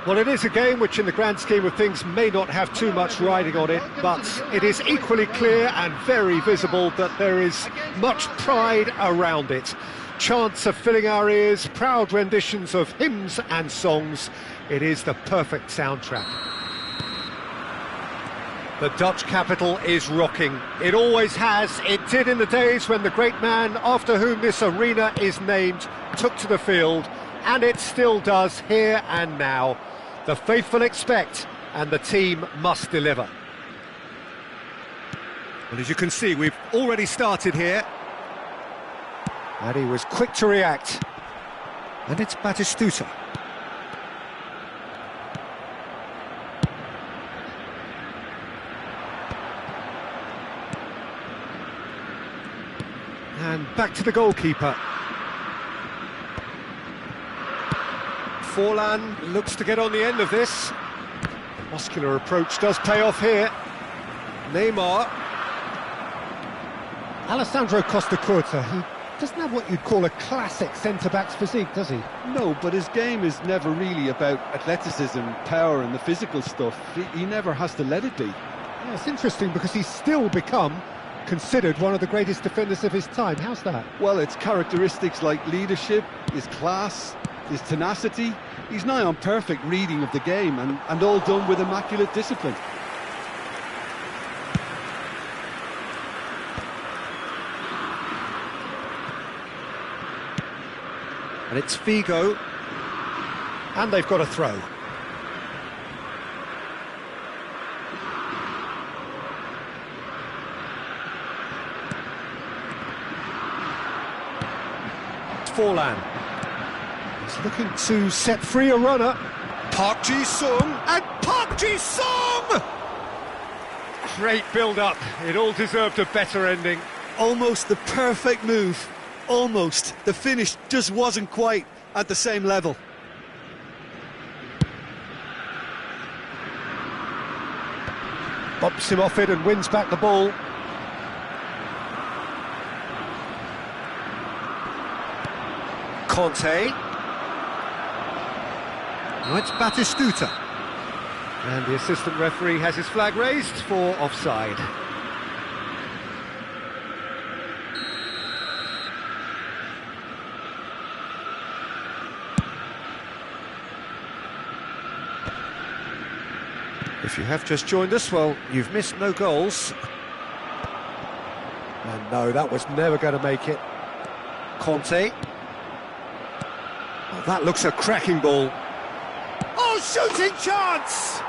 Well, it is a game which in the grand scheme of things may not have too much riding on it, but it is equally clear and very visible that there is much pride around it. Chants are filling our ears, proud renditions of hymns and songs. It is the perfect soundtrack. The Dutch capital is rocking. It always has. It did in the days when the great man after whom this arena is named took to the field, and it still does here and now. The faithful expect, and the team must deliver. Well, as you can see, we've already started here. And he was quick to react. And it's Batistuta. And back to the goalkeeper. Forlan looks to get on the end of this. Muscular approach does pay off here. Neymar. Alessandro Costacurta, he doesn't have what you'd call a classic centre-back's physique, does he? No, but his game is never really about athleticism, power and the physical stuff. He never has to let it be. Yeah, it's interesting because he's still become considered one of the greatest defenders of his time. How's that? Well, it's characteristics like leadership, his class, his tenacity. He's nigh on perfect reading of the game and all done with immaculate discipline. And it's Figo. And they've got a throw. It's Forlan. He's looking to set free a runner. Park Ji-sung, and Park Ji-sung! Great build-up. It all deserved a better ending. Almost the perfect move. Almost. The finish just wasn't quite at the same level. Bumps him off it and wins back the ball. Conte. Now it's Batistuta. And the assistant referee has his flag raised for offside. If you have just joined us, well, you've missed no goals. And no, that was never going to make it. Conte. Oh, that looks a cracking ball. Oh, shooting chance!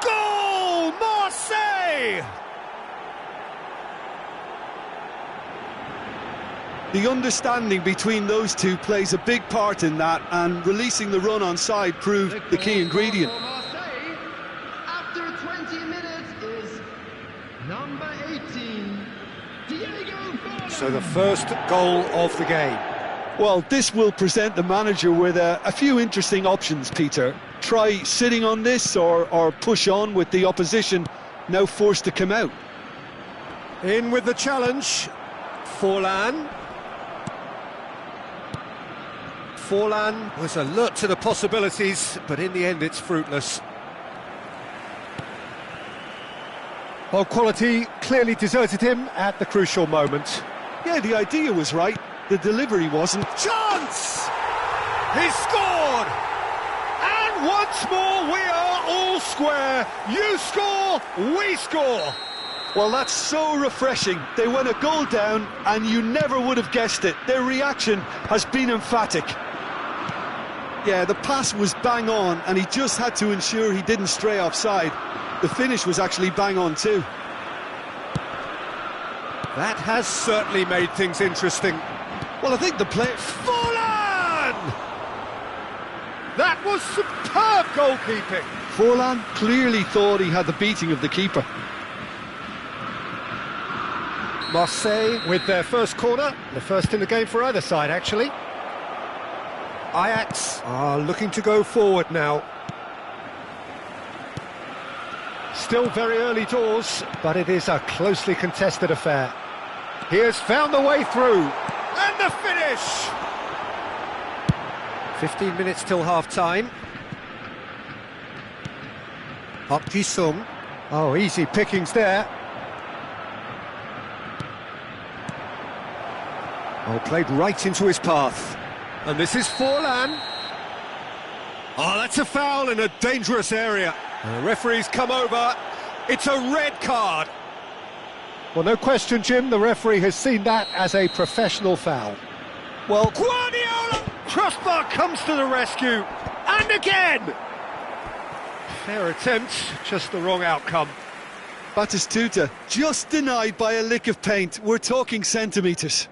Goal! Marseille! The understanding between those two plays a big part in that, and releasing the run on side proved the key ingredient. Number 18, Diego. So the first goal of the game. Well, this will present the manager with a few interesting options, Peter. Try sitting on this or push on with the opposition now forced to come out. In with the challenge, Forlan. Forlan was alert to the possibilities, but in the end it's fruitless. Well, quality clearly deserted him at the crucial moment. Yeah, the idea was right, the delivery wasn't. Chance! He scored! And once more we are all square. You score, we score. Well, that's so refreshing. They went a goal down and you never would have guessed it. Their reaction has been emphatic. Yeah, the pass was bang on and he just had to ensure he didn't stray offside. The finish was actually bang on too. That has certainly made things interesting. Well, I think the play... Forlan! That was superb goalkeeping. Forlan clearly thought he had the beating of the keeper. Marseille with their first corner, the first in the game for either side, actually. Ajax are looking to go forward now. Still very early doors, but it is a closely contested affair. He has found the way through, and the finish! 15 minutes till half-time. Park Ji-sung. Oh, easy pickings there. Oh, played right into his path. And this is Forlan. Oh, that's a foul in a dangerous area. And the referee's come over. It's a red card. Well, no question, Jim, the referee has seen that as a professional foul. Well, Guardiola! Crossbar comes to the rescue. And again! Fair attempt, just the wrong outcome. Batistuta just denied by a lick of paint. We're talking centimetres.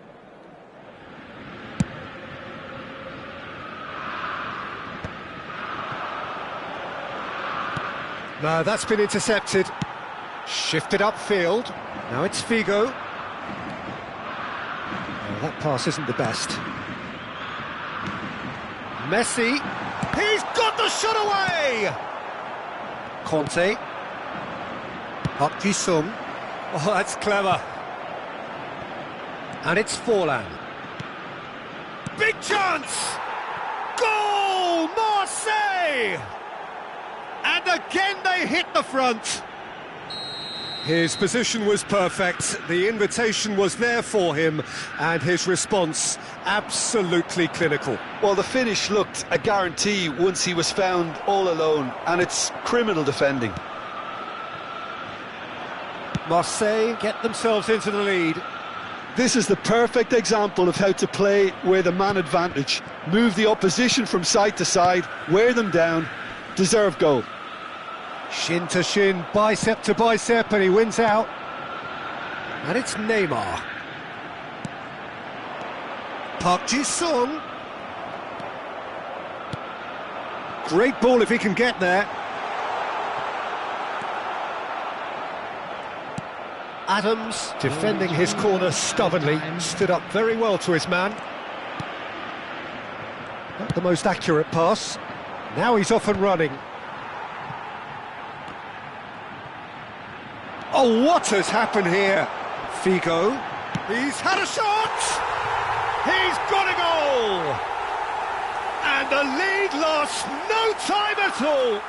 No, that's been intercepted. Shifted upfield. Now it's Figo. Oh, that pass isn't the best. Messi. He's got the shot away! Conte. Park Ji-sung. Oh, that's clever. And it's Forlan. Big chance! Goal! Marseille! And again they hit the front. His position was perfect, the invitation was there for him, and his response absolutely clinical. Well, the finish looked a guarantee once he was found all alone, and it's criminal defending. Marseille get themselves into the lead. This is the perfect example of how to play with a man advantage. Move the opposition from side to side, wear them down, deserve goal. Shin to shin, bicep to bicep, and he wins out. And it's Neymar. Park Ji-sung. Great ball if he can get there. Adams, defending his corner stubbornly, stood up very well to his man. Not the most accurate pass. Now he's off and running. Oh, what has happened here? Figo. He's had a shot! He's got a goal! And the lead lost no time at all!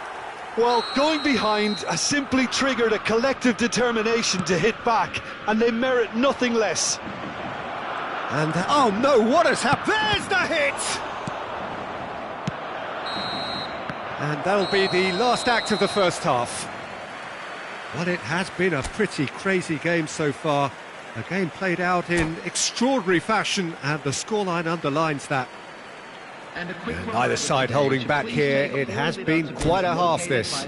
Well, going behind has simply triggered a collective determination to hit back, and they merit nothing less. And, oh no, what has happened? There's the hit! And that'll be the last act of the first half. Well, it has been a pretty crazy game so far. A game played out in extraordinary fashion, and the scoreline underlines that. And neither side holding back here. It has been quite a half, this.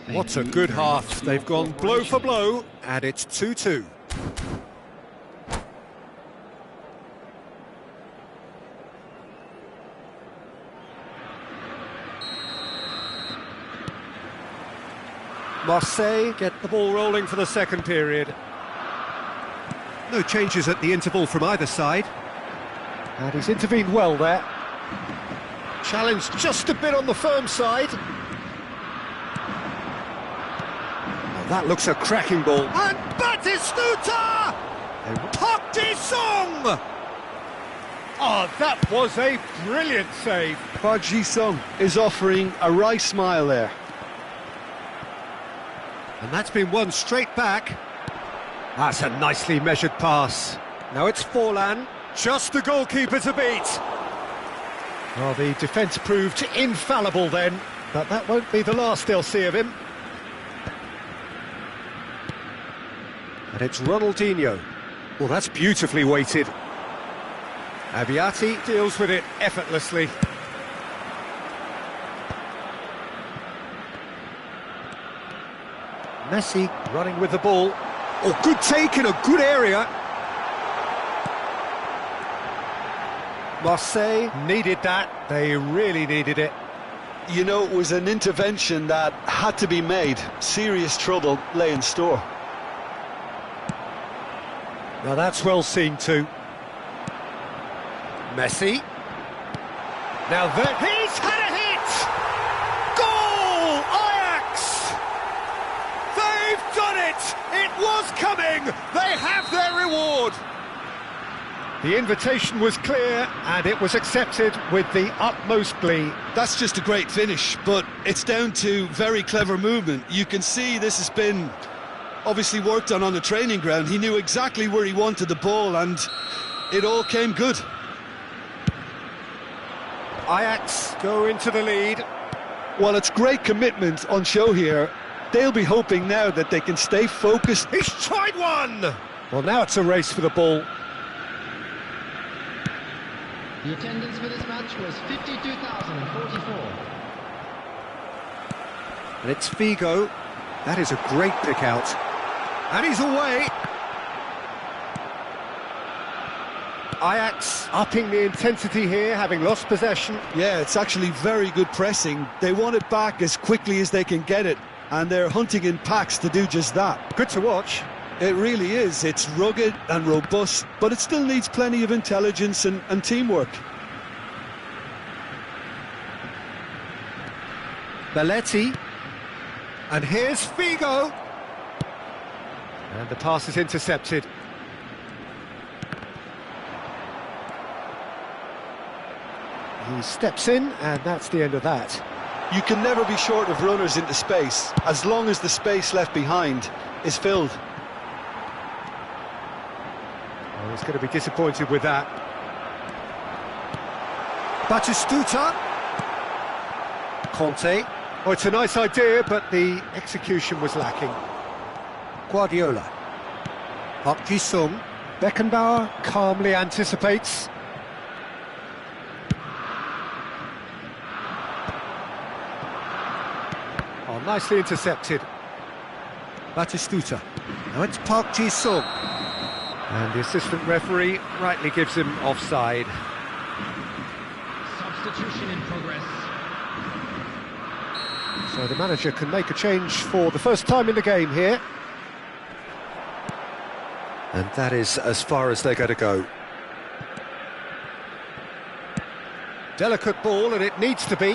What a good half. They've gone blow for blow, and it's 2-2. Marseille get the ball rolling for the second period. No changes at the interval from either side. And he's intervened well there. Challenge just a bit on the firm side. Oh, that looks a cracking ball. And Batistuta! Park Ji-sung! Oh, that was a brilliant save. Park Ji-sung is offering a wry smile there. And that's been won straight back. That's a nicely measured pass. Now it's Forlan, just the goalkeeper to beat. Well, the defence proved infallible then, but that won't be the last they'll see of him. And it's Ronaldinho. Well, that's beautifully weighted. Abiati deals with it effortlessly. Messi running with the ball. Oh, good take in a good area. Marseille needed that. They really needed it. You know, it was an intervention that had to be made. Serious trouble lay in store. Now that's well seen too. Messi. Now there, he's had a hit! Goal! Ajax! They've done it! It was coming! They have their reward! The invitation was clear and it was accepted with the utmost glee. That's just a great finish, but it's down to very clever movement. You can see this has been obviously worked on the training ground. He knew exactly where he wanted the ball and it all came good. Ajax go into the lead. Well, it's great commitment on show here. They'll be hoping now that they can stay focused. He's tried one! Well, now it's a race for the ball. The attendance for this match was 52,044. And it's Figo. That is a great pick out. And he's away. Ajax upping the intensity here, having lost possession. Yeah, it's actually very good pressing. They want it back as quickly as they can get it, and they're hunting in packs to do just that. Good to watch. It really is. It's rugged and robust, but it still needs plenty of intelligence and teamwork. Belletti. And here's Figo. And the pass is intercepted. He steps in, and that's the end of that. You can never be short of runners into space, as long as the space left behind is filled. Oh, he's going to be disappointed with that. Batistuta. Conte. Oh, it's a nice idea, but the execution was lacking. Guardiola. Park Ji-sung. Beckenbauer calmly anticipates. Oh, nicely intercepted. Batistuta. Now it's Park Ji-sung. And the assistant referee rightly gives him offside. Substitution in progress. So the manager can make a change for the first time in the game here. And that is as far as they're going to go. Delicate ball, and it needs to be.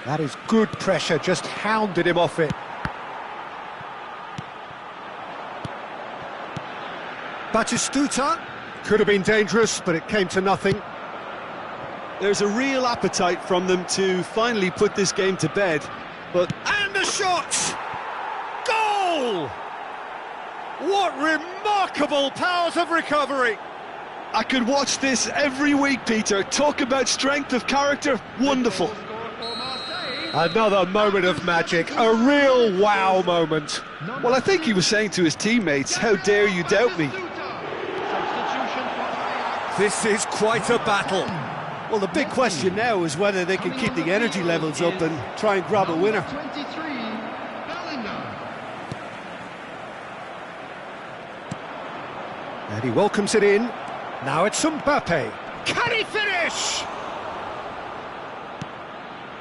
That is good pressure, just hounded him off it. Batistuta. Could have been dangerous, but it came to nothing. There's a real appetite from them to finally put this game to bed, but... And the shot! Goal! What remarkable powers of recovery! I could watch this every week, Peter. Talk about strength of character, wonderful. Another moment of magic, a real wow moment. Well, I think he was saying to his teammates, how dare you doubt me? This is quite a battle. Well, the big question now is whether they can keep the energy levels up and try and grab a winner. 23, Bellingham. And he welcomes it in. Now it's Mbappe. Can he finish?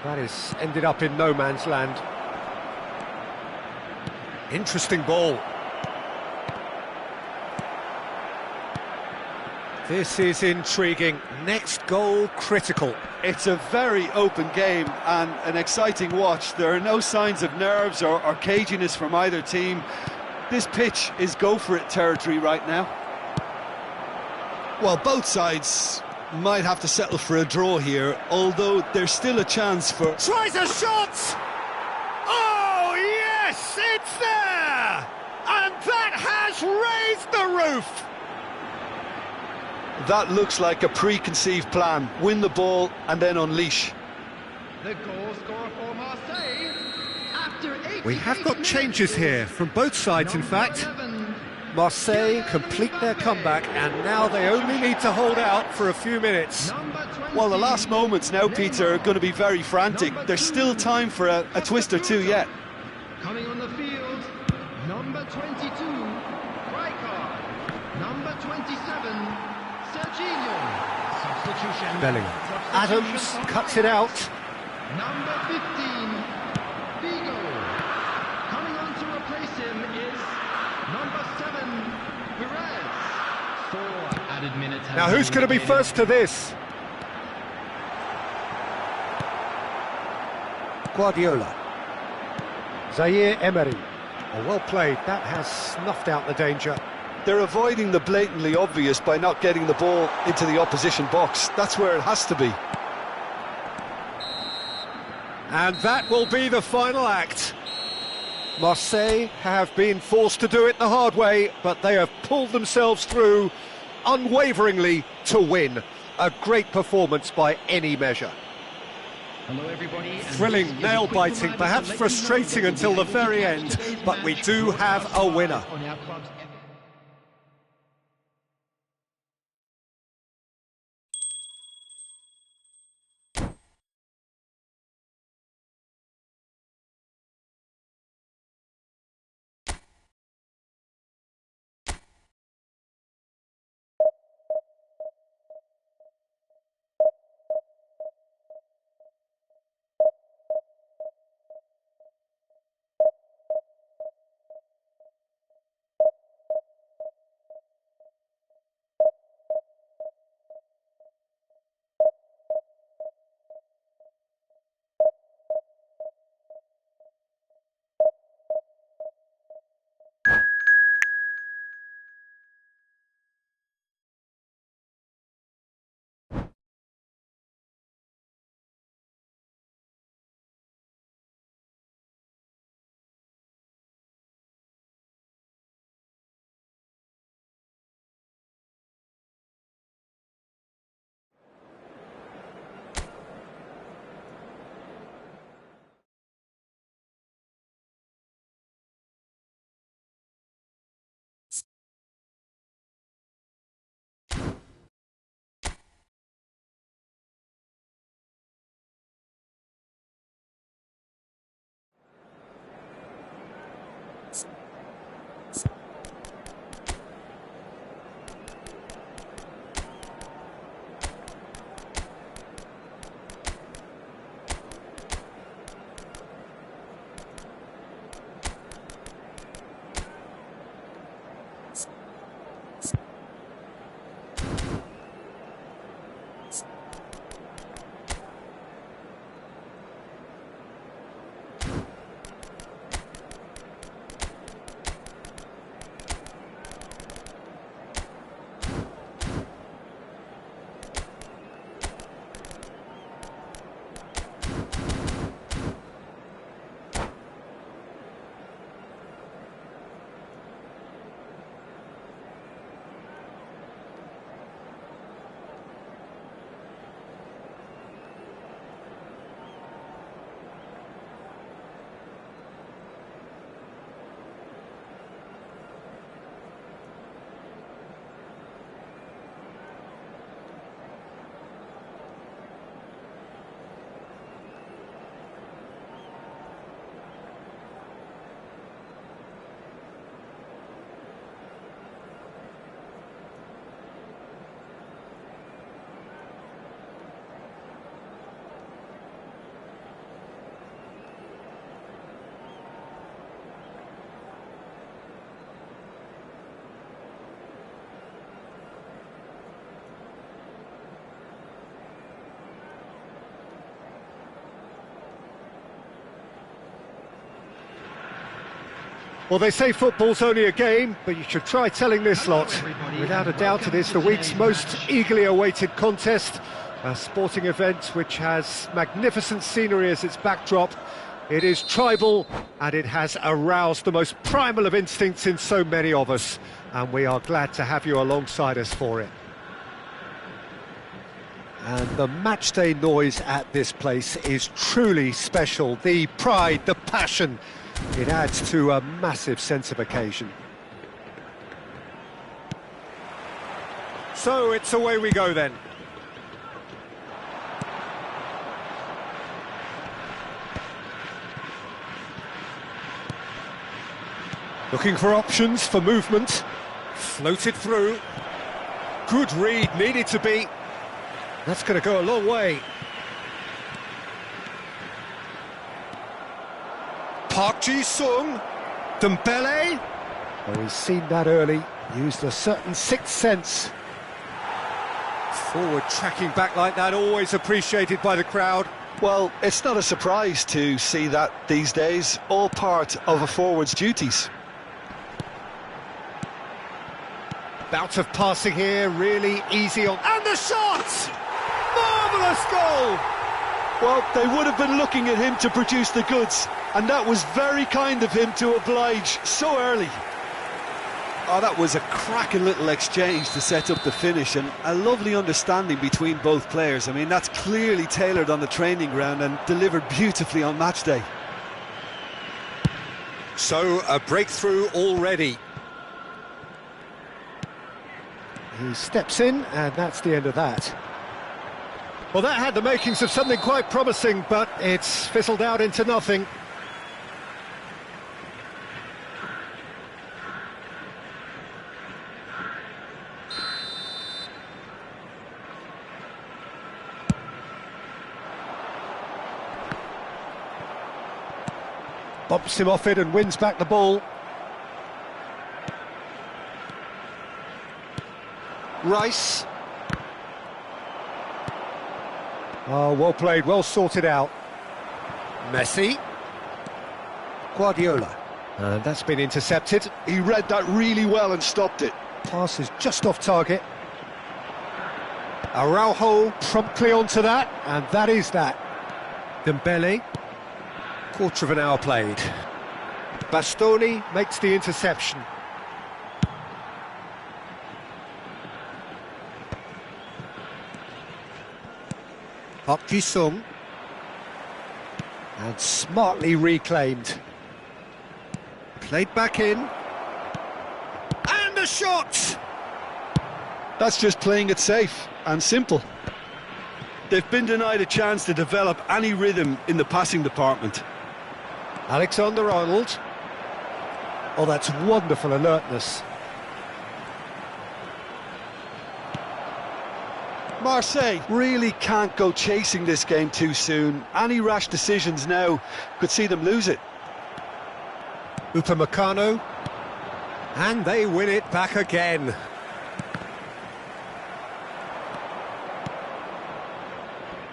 That is ended up in no man's land. Interesting ball. This is intriguing. Next goal critical. It's a very open game and an exciting watch. There are no signs of nerves or caginess from either team. This pitch is go-for-it territory right now. Well, both sides might have to settle for a draw here, although there's still a chance for... Tries a shot! Oh, yes, it's there! And that has raised the roof! That looks like a preconceived plan. Win the ball and then unleash. The goal scorer for Marseille. After 88 We have got changes here, from both sides in fact. 11. Marseille complete their comeback, and now they only need to hold out for a few minutes. Number 20. Well, the last moments now, Peter, are going to be very frantic. There's still time for a twist or two yet. Coming on the field, number 22, Rijkaard. Number 27, Serginho. Substitution. Bellingham. Substitution Adams for cuts it out. Number 15, Figo. Coming on to replace him is number 7, Perez. 4 added minutes. Now who's going to be first to this? Guardiola. Zaire Emery. Oh, well played. That has snuffed out the danger. They're avoiding the blatantly obvious by not getting the ball into the opposition box. That's where it has to be. And that will be the final act. Marseille have been forced to do it the hard way, but they have pulled themselves through unwaveringly to win. A great performance by any measure. Hello everybody. And Thrilling, this is a nail-biting, quick perhaps reminder to let you know frustrating that until the very end, today's but we match do will have a winner. on our club's Well, they say football's only a game, but you should try telling this lot. Without a doubt, it is the week's most eagerly awaited contest, a sporting event which has magnificent scenery as its backdrop. It is tribal, and it has aroused the most primal of instincts in so many of us, and we are glad to have you alongside us for it. And the matchday noise at this place is truly special. The pride, the passion, it adds to a massive sense of occasion. So it's away we go then. Looking for options for movement. Floated through. Good read, needed to be. That's going to go a long way. Park Ji-sung. Dembele. Oh, he's seen that early. Used a certain sixth sense. Forward tracking back like that, always appreciated by the crowd. Well, it's not a surprise to see that these days. All part of a forward's duties. Bout of passing here, really easy on... And the shot! Marvellous goal! Well, they would have been looking at him to produce the goods, and that was very kind of him to oblige so early. Oh, that was a cracking little exchange to set up the finish, and a lovely understanding between both players. I mean, that's clearly tailored on the training ground and delivered beautifully on match day. So, a breakthrough already. He steps in, and that's the end of that. Well, that had the makings of something quite promising, but it's fizzled out into nothing. Bumps him off it and wins back the ball. Rice. Oh, well played, well sorted out. Messi. Guardiola. And that's been intercepted. He read that really well and stopped it. Pass is just off target. Araujo promptly onto that, and that is that. Dembele. Quarter of an hour played. Bastoni makes the interception. Park Ji-sung. And smartly reclaimed. Played back in. And a shot! That's just playing it safe and simple. They've been denied a chance to develop any rhythm in the passing department. Alexander-Arnold. Oh, that's wonderful alertness. Marseille really can't go chasing this game too soon. Any rash decisions now could see them lose it. Upamecano. And they win it back again.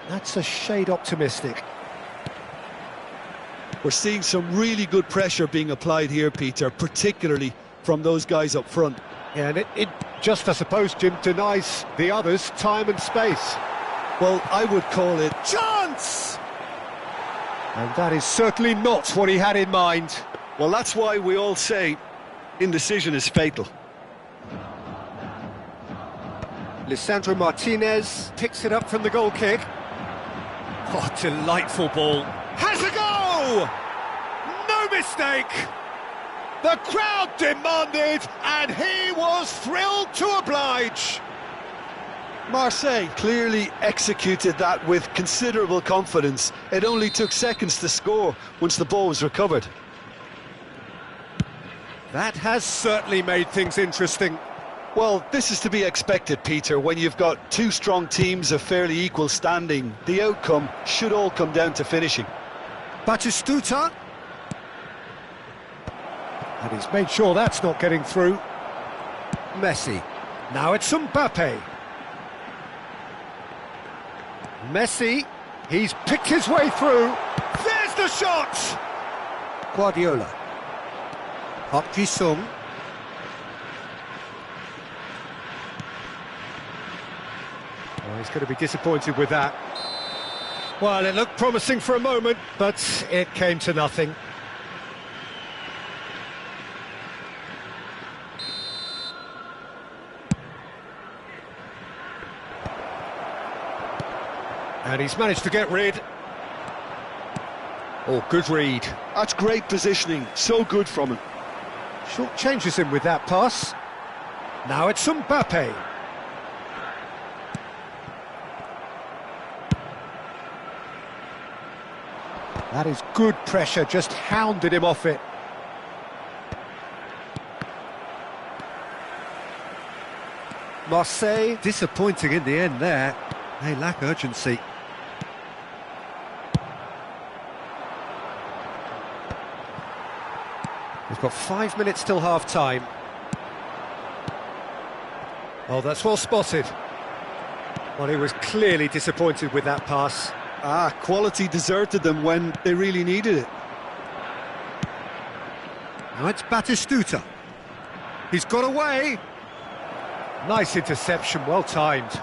That's a shade optimistic. We're seeing some really good pressure being applied here, Peter, particularly from those guys up front. Yeah, and it just, I suppose, Jim, denies the others time and space. Well, I would call it... Chance! And that is certainly not what he had in mind. Well, that's why we all say indecision is fatal. Lisandro Martinez picks it up from the goal kick. Oh, delightful ball. Has a go! No mistake! The crowd demanded, and he was thrilled to oblige. Marseille clearly executed that with considerable confidence. It only took seconds to score once the ball was recovered. That has certainly made things interesting. Well, this is to be expected, Peter. When you've got two strong teams of fairly equal standing, the outcome should all come down to finishing. Batistuta. And he's made sure that's not getting through. Messi. Now it's Mbappe. Messi. He's picked his way through. There's the shot! Guardiola. Park Ji-sung. Oh, he's going to be disappointed with that. Well, it looked promising for a moment, but it came to nothing. And he's managed to get rid. Oh, good read. That's great positioning, so good from him. Short changes him with that pass. Now it's Mbappe. That is good pressure, just hounded him off it. Marseille, disappointing in the end there. They lack urgency. We've got 5 minutes till half-time. Oh, that's well spotted. Well, he was clearly disappointed with that pass. Quality deserted them when they really needed it. Now it's Batistuta. He's got away. Nice interception, well timed.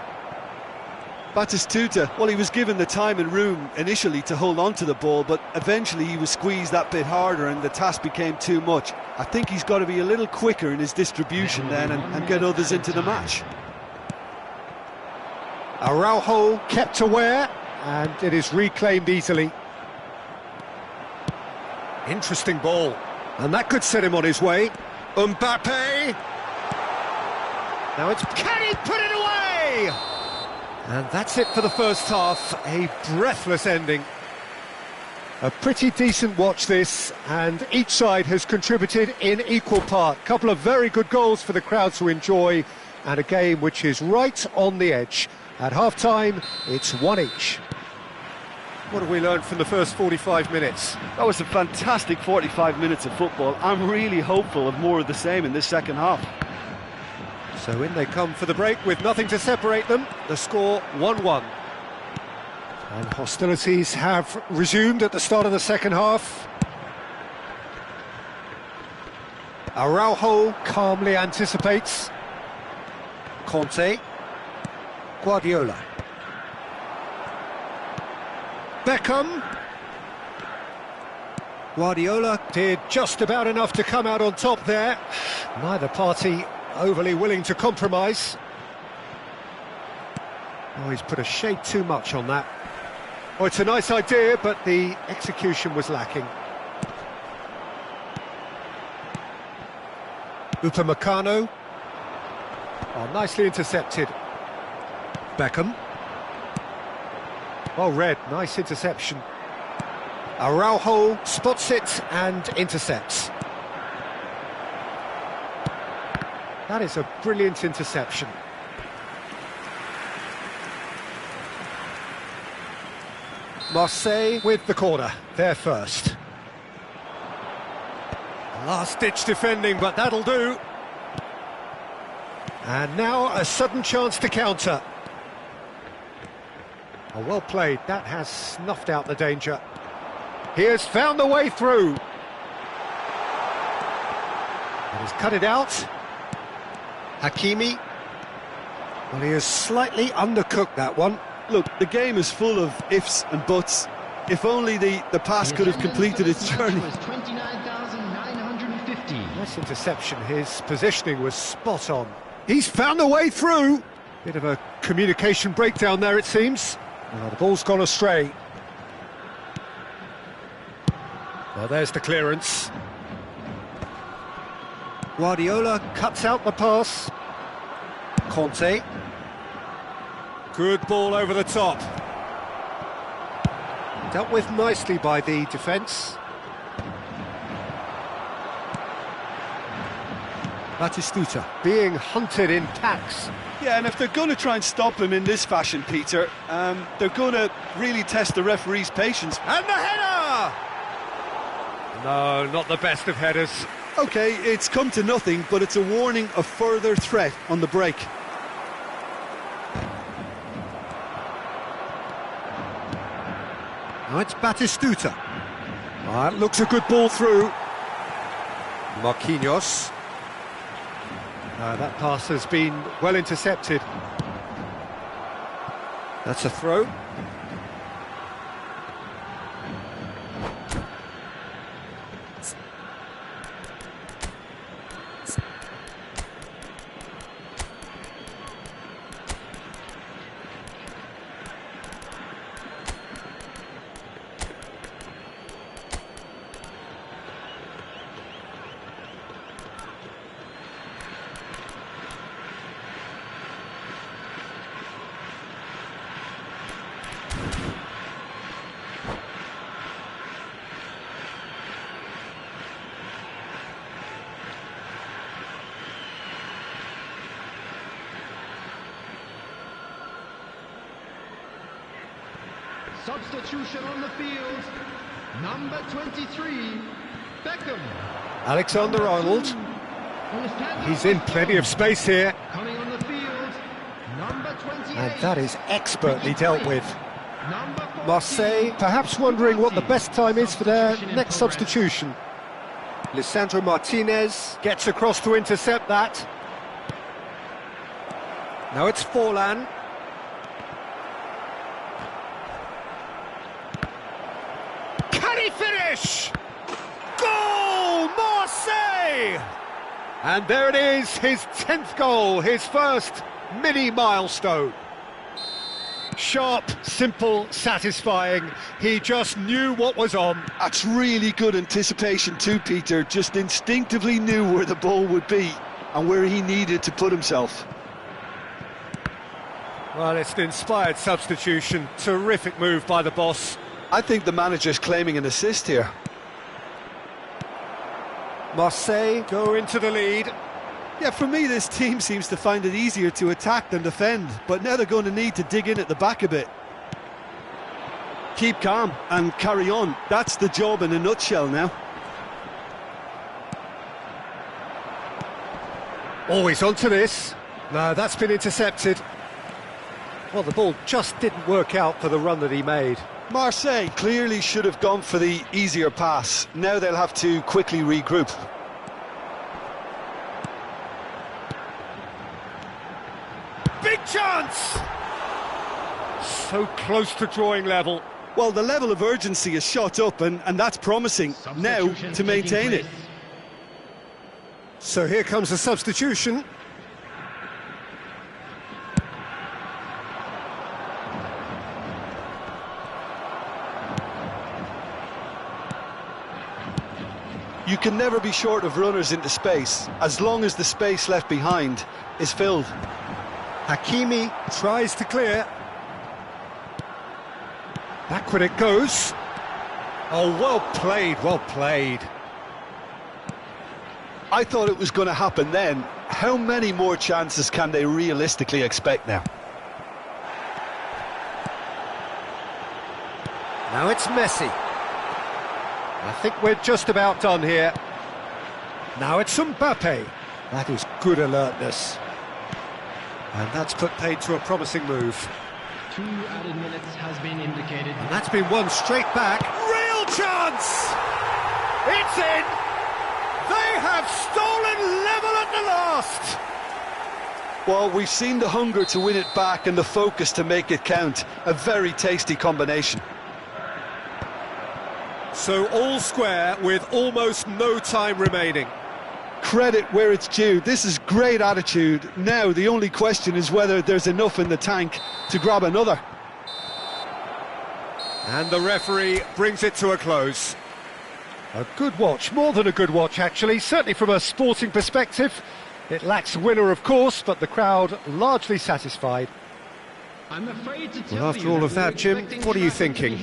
Batistuta, well, he was given the time and room initially to hold on to the ball, but eventually he was squeezed that bit harder and the task became too much. I think he's got to be a little quicker in his distribution then and get others into the match. Araujo kept aware, and it is reclaimed easily. Interesting ball, and that could set him on his way. Mbappe! Now it's... Can he put it away? And that's it for the first half, a breathless ending. A pretty decent watch this, and each side has contributed in equal part. Couple of very good goals for the crowd to enjoy, and a game which is right on the edge. At half-time, it's 1 each. What have we learned from the first 45 minutes? That was a fantastic 45 minutes of football. I'm really hopeful of more of the same in this second half. So in they come for the break with nothing to separate them. The score 1-1. And hostilities have resumed at the start of the second half. Araujo calmly anticipates. Conte. Guardiola. Beckham. Guardiola did just about enough to come out on top there. Neither party overly willing to compromise. Oh, he's put a shade too much on that. Oh, it's a nice idea, but the execution was lacking. Upamecano. Oh, nicely intercepted. Beckham. Well read, nice interception. Araujo spots it and intercepts. That is a brilliant interception. Marseille with the corner, they're first. Last-ditch defending, but that'll do. And now a sudden chance to counter. Oh, well played, that has snuffed out the danger. He has found the way through. And he's cut it out. Hakimi. Well, he has slightly undercooked that one. Look, the game is full of ifs and buts. If only the pass could have completed its journey. 29,950. Nice interception, his positioning was spot on. He's found the way through. Bit of a communication breakdown there, it seems. Well, the ball's gone astray. Well, there's the clearance. Guardiola cuts out the pass. Conte. Good ball over the top. Dealt with nicely by the defence. Batistuta being hunted in packs. Yeah, and if they're going to try and stop him in this fashion, Peter, they're going to really test the referee's patience. And the header! No, not the best of headers. OK, it's come to nothing, but it's a warning of further threat on the break. Now it's Batistuta. That looks a good ball through. Marquinhos. That pass has been well intercepted. That's a throw. Substitution on the field. Number 23, Beckham. Alexander-Arnold. He's in plenty of space here. Coming on the field, number 28. And that is expertly dealt with. Number 14. Marseille perhaps wondering what the best time is for their next substitution. Lisandro Martinez gets across to intercept that. Now it's Forlan. Can he finish? Goal! Marseille! And there it is, his 10th goal, his first mini milestone. Sharp, simple, satisfying. He just knew what was on. That's really good anticipation too, Peter. Just instinctively knew where the ball would be and where he needed to put himself. Well, it's an inspired substitution. Terrific move by the boss. I think the manager's claiming an assist here. Marseille go into the lead. Yeah, for me, this team seems to find it easier to attack than defend, but now they're going to need to dig in at the back a bit. Keep calm and carry on. That's the job in a nutshell now. Always onto this. No, that's been intercepted. Well, the ball just didn't work out for the run that he made. Marseille clearly should have gone for the easier pass. Now they'll have to quickly regroup. Big chance! So close to drawing level. Well, the level of urgency has shot up and that's promising. Now to maintain it. So here comes a substitution. You can never be short of runners into space, as long as the space left behind is filled. Hakimi tries to clear. Backward it goes. Oh, well played, well played. I thought it was going to happen then. How many more chances can they realistically expect now? Now it's Messi. I think we're just about done here. Now it's Mbappe. That is good alertness. And that's put paid to a promising move. 2 added minutes has been indicated. And that's been won straight back. Real chance! It's in! They have stolen level at the last! Well, we've seen the hunger to win it back and the focus to make it count. A very tasty combination. So all square with almost no time remaining. Credit where it's due. This is great attitude. Now the only question is whether there's enough in the tank to grab another. And the referee brings it to a close. A good watch, more than a good watch actually, certainly from a sporting perspective. It lacks a winner of course, but the crowd largely satisfied. I'm afraid to tell Well, after all of that, Jim, what are you thinking?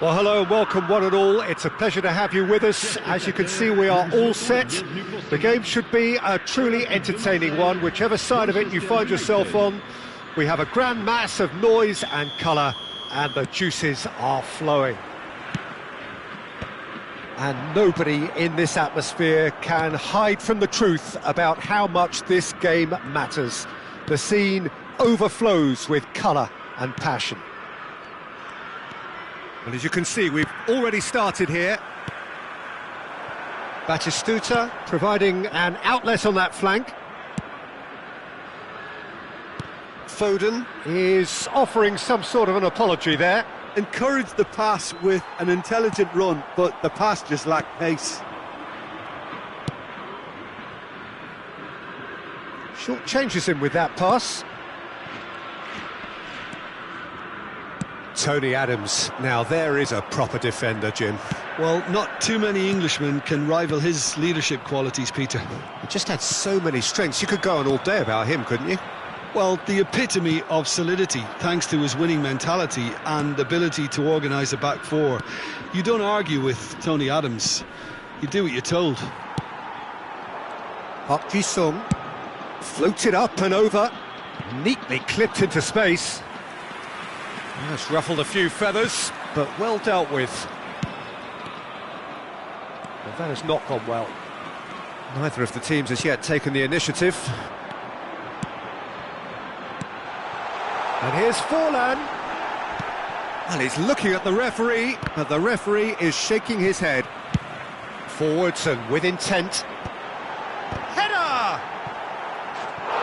Well, hello and welcome one and all. It's a pleasure to have you with us. As you can see, we are all set. The game should be a truly entertaining one, whichever side of it you find yourself on. We have a grand mass of noise and colour, and the juices are flowing. And nobody in this atmosphere can hide from the truth about how much this game matters. The scene overflows with colour and passion. Well, as you can see, we've already started here. Batistuta providing an outlet on that flank. Foden is offering some sort of an apology there. Encouraged the pass with an intelligent run, but the pass just lacked pace. Short changes him with that pass. Tony Adams, now there is a proper defender, Jim. Well, not too many Englishmen can rival his leadership qualities, Peter. He just had so many strengths. You could go on all day about him, couldn't you? Well, the epitome of solidity, thanks to his winning mentality and ability to organise a back four. You don't argue with Tony Adams. You do what you're told. Park Ji-sung floated up and over, neatly clipped into space. That's ruffled a few feathers, but well dealt with. Well, that has not gone well. Neither of the teams has yet taken the initiative. And here's Forlan. Well, he's looking at the referee, but the referee is shaking his head. Forwards and with intent. Header!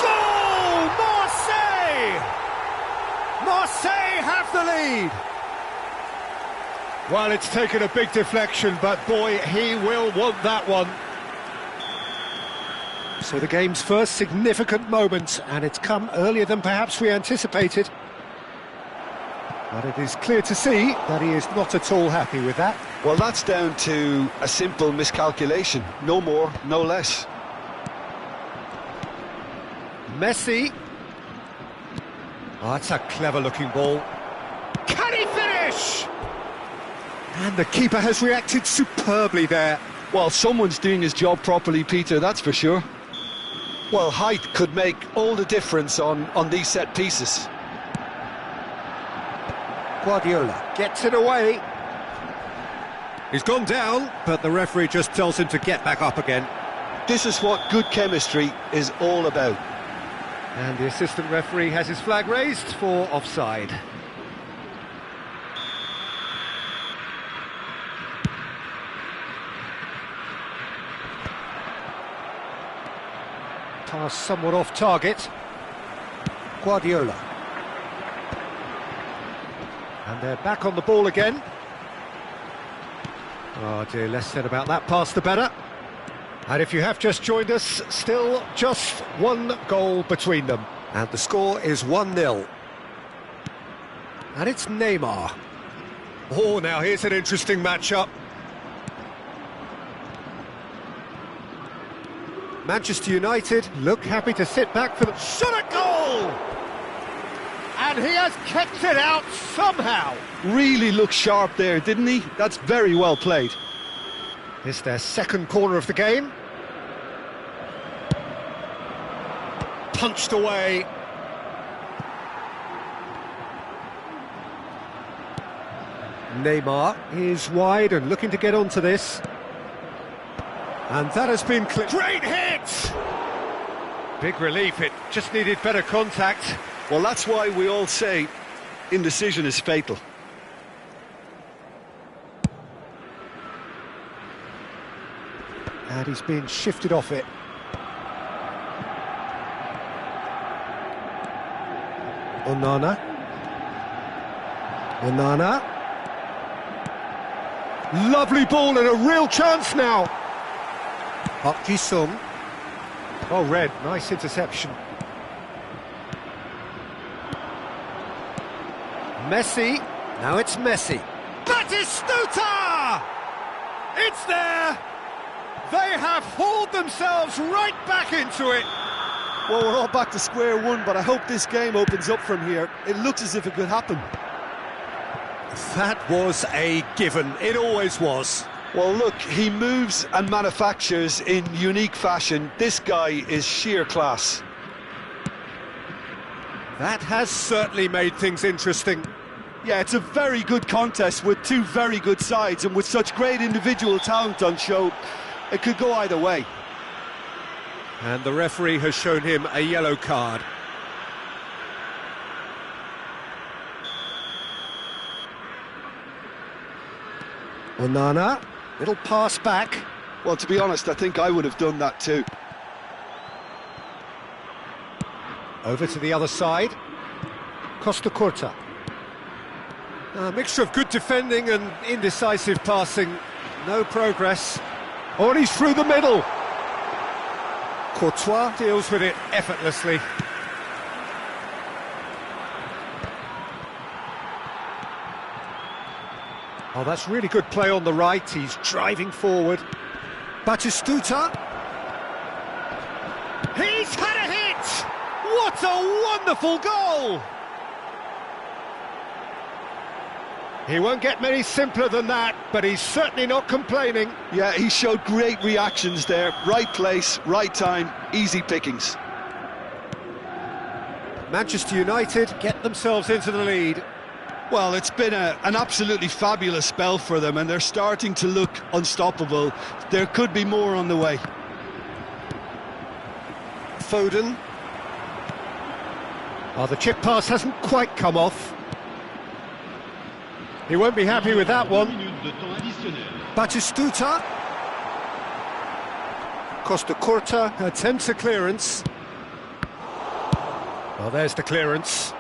Goal! Marseille! Marseille have the lead! Well, it's taken a big deflection, but boy, he will want that one. So the game's first significant moment, and it's come earlier than perhaps we anticipated. But it is clear to see that he is not at all happy with that. Well, that's down to a simple miscalculation. No more, no less. Messi. Oh, that's a clever-looking ball. Can he finish? And the keeper has reacted superbly there. Well, someone's doing his job properly, Peter, that's for sure. Well, height could make all the difference on these set pieces. Guardiola gets it away. He's gone down, but the referee just tells him to get back up again. This is what good chemistry is all about. And the assistant referee has his flag raised for offside. Pass somewhat off target. Guardiola. And they're back on the ball again. Oh dear, less said about that pass the better. And if you have just joined us, still just one goal between them. And the score is 1-0. And it's Neymar. Oh, now here's an interesting matchup. Manchester United look happy to sit back for the shot at goal! And he has kept it out somehow. Really looked sharp there, didn't he? That's very well played. It's their second corner of the game. Punched away. Neymar is wide and looking to get onto this. And that has been clear. Great hit! Big relief, it just needed better contact. Well, that's why we all say indecision is fatal. And he's been shifted off it. Onana. Lovely ball and a real chance now. Park Ji-sung. Oh, Red, nice interception. Messi. Now it's Messi. Batistuta! It's there! They have hauled themselves right back into it. Well, we're all back to square one, but I hope this game opens up from here. It looks as if it could happen. That was a given. It always was. Well, look, he moves and manufactures in unique fashion. This guy is sheer class. That has certainly made things interesting. Yeah, it's a very good contest with two very good sides, and with such great individual talent on show, it could go either way. And the referee has shown him a yellow card. Onana, little pass back. Well, to be honest, I think I would have done that too. Over to the other side. Costa Curta. A mixture of good defending and indecisive passing. No progress. Oh, and he's through the middle. Courtois deals with it effortlessly. Oh, that's really good play on the right. He's driving forward. Batistuta. He's had a hit! What a wonderful goal! He won't get many simpler than that, but he's certainly not complaining. Yeah, he showed great reactions there. Right place, right time, easy pickings. Manchester United get themselves into the lead. Well, it's been an absolutely fabulous spell for them, and they're starting to look unstoppable. There could be more on the way. Foden. Oh, the chip pass hasn't quite come off. He won't be happy with that one. Batistuta. Costa Curta attempts a clearance. Well, there's the clearance.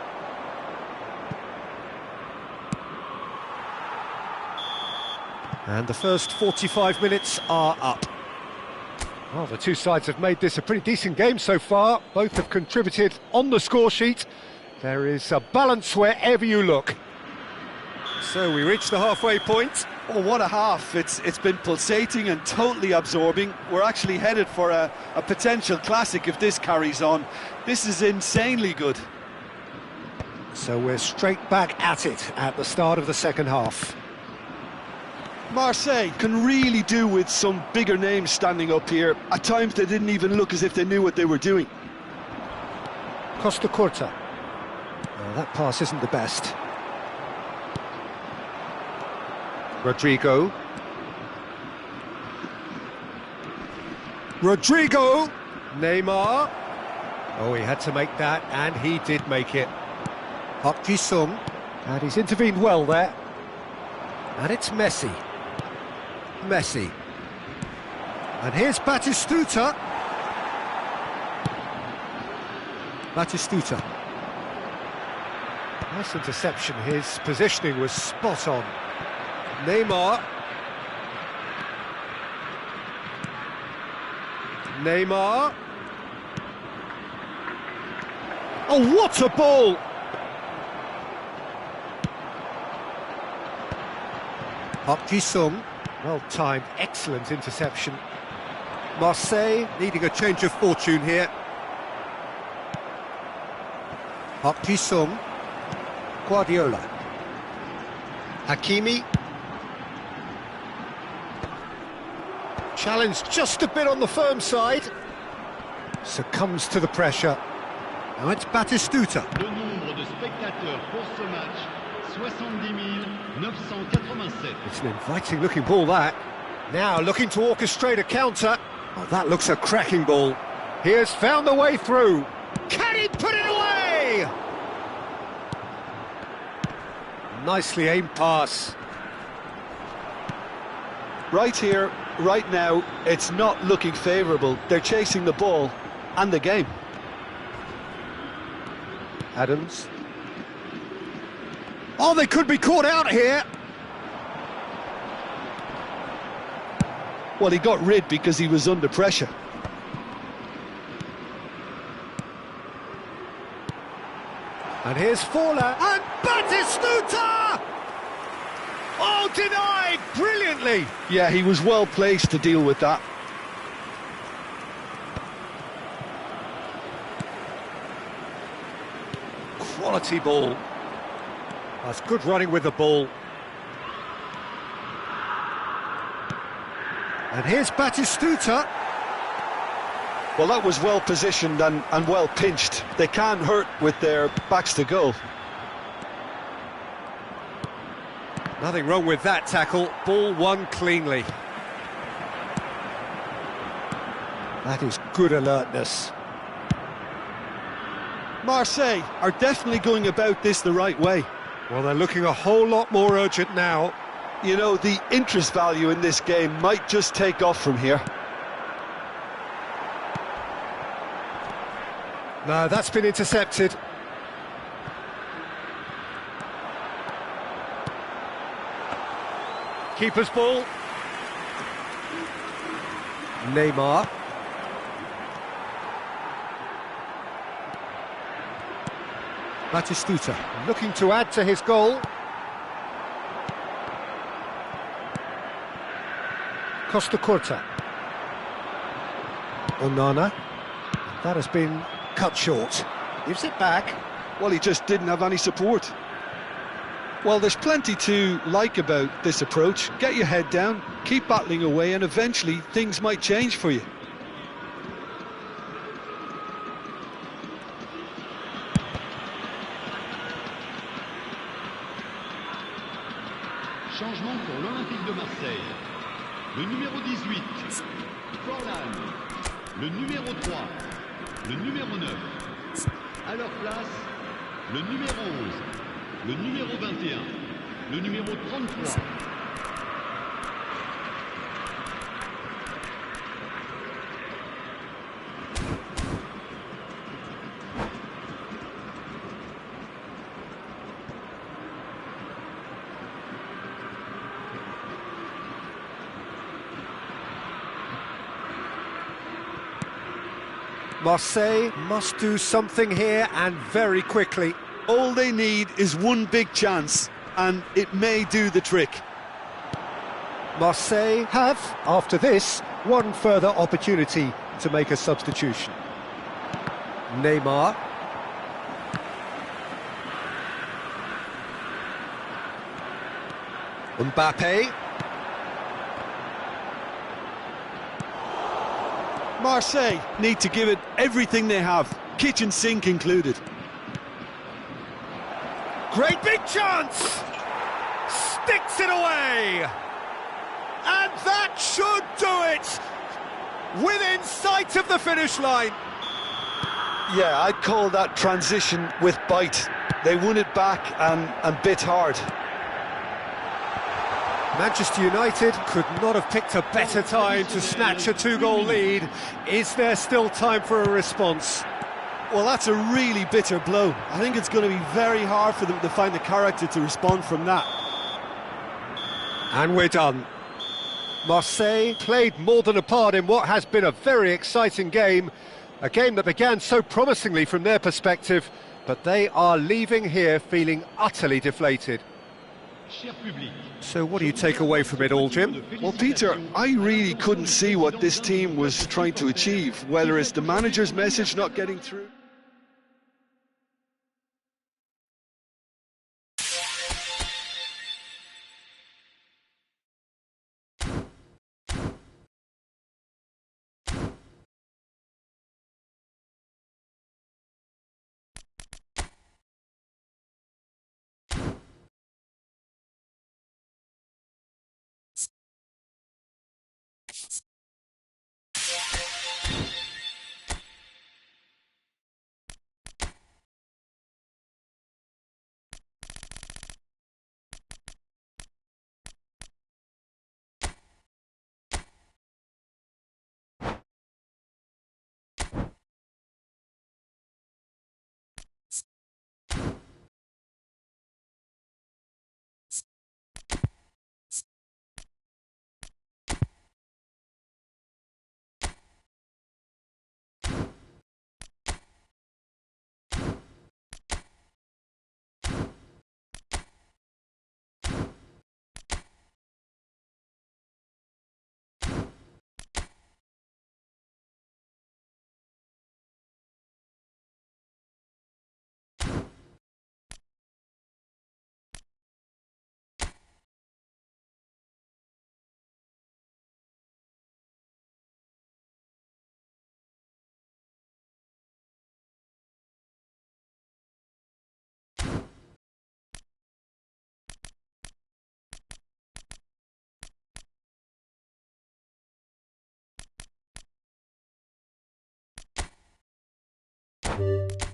And the first 45 minutes are up. Well, the two sides have made this a pretty decent game so far. Both have contributed on the score sheet. There is a balance wherever you look. So we reach the halfway point. Oh, what a half. It's been pulsating and totally absorbing. We're actually headed for a potential classic if this carries on. This is insanely good. So we're straight back at it at the start of the second half. Marseille can really do with some bigger names standing up here. At times they didn't even look as if they knew what they were doing. Costa Curta. Well, that pass isn't the best. Rodrigo. Neymar. Oh, he had to make that, and he did make it. Park Ji-sung. And he's intervened well there. And it's Messi. And here's Batistuta. Nice interception. His positioning was spot on. Neymar. Oh, what a ball! Park Ji-sung. Well timed, excellent interception. Marseille needing a change of fortune here. Park Ji-sung. Guardiola. Hakimi. Challenged just a bit on the firm side. Succumbs to the pressure. Now it's Batistuta. Le nombre de spectateurs pour ce match, 70 987. It's an inviting looking ball that. Now looking to orchestrate a counter. Oh, that looks a cracking ball. He has found the way through. Can he put it away? Nicely aimed pass. Right here, right now, it's not looking favourable. They're chasing the ball and the game. Adams. Oh, they could be caught out here. Well, he got rid because he was under pressure. And here's Fowler and Batistuta! Oh, denied brilliantly. Yeah, he was well placed to deal with that. Quality ball. That's good running with the ball. And here's Batistuta. Well, that was well positioned and well pinched. They can't hurt with their backs to goal. Nothing wrong with that tackle. Ball won cleanly. That is good alertness. Marseille are definitely going about this the right way. Well, they're looking a whole lot more urgent now. You know, the interest value in this game might just take off from here. No, that's been intercepted. Keeper's ball. Neymar. Batistuta looking to add to his goal. Costa Curta. Onana. That has been cut short. Gives it back. Well, he just didn't have any support. Well, there's plenty to like about this approach. Get your head down, keep battling away, and eventually things might change for you. Changement pour l'Olympique de Marseille. Le numéro 18, Forlan. Le numéro 3, le numéro 9. À leur place, le numéro 11, le numéro 21, le numéro 33. Marseille must do something here, and very quickly. All they need is one big chance, and it may do the trick. Marseille have, after this, one further opportunity to make a substitution. Neymar. Mbappe. Marseille need to give it everything they have, kitchen sink included. Great big chance! Sticks it away! And that should do it! Within sight of the finish line. Yeah, I'd call that transition with bite. They won it back and bit hard. Manchester United could not have picked a better time to snatch a two-goal lead. Is there still time for a response? Well, that's a really bitter blow. I think it's going to be very hard for them to find the character to respond from that. And we're done. Marseille played more than a part in what has been a very exciting game. A game that began so promisingly from their perspective, but they are leaving here feeling utterly deflated. So what do you take away from it all, Jim? Well, Peter, I really couldn't see what this team was trying to achieve, whether it's the manager's message not getting through. You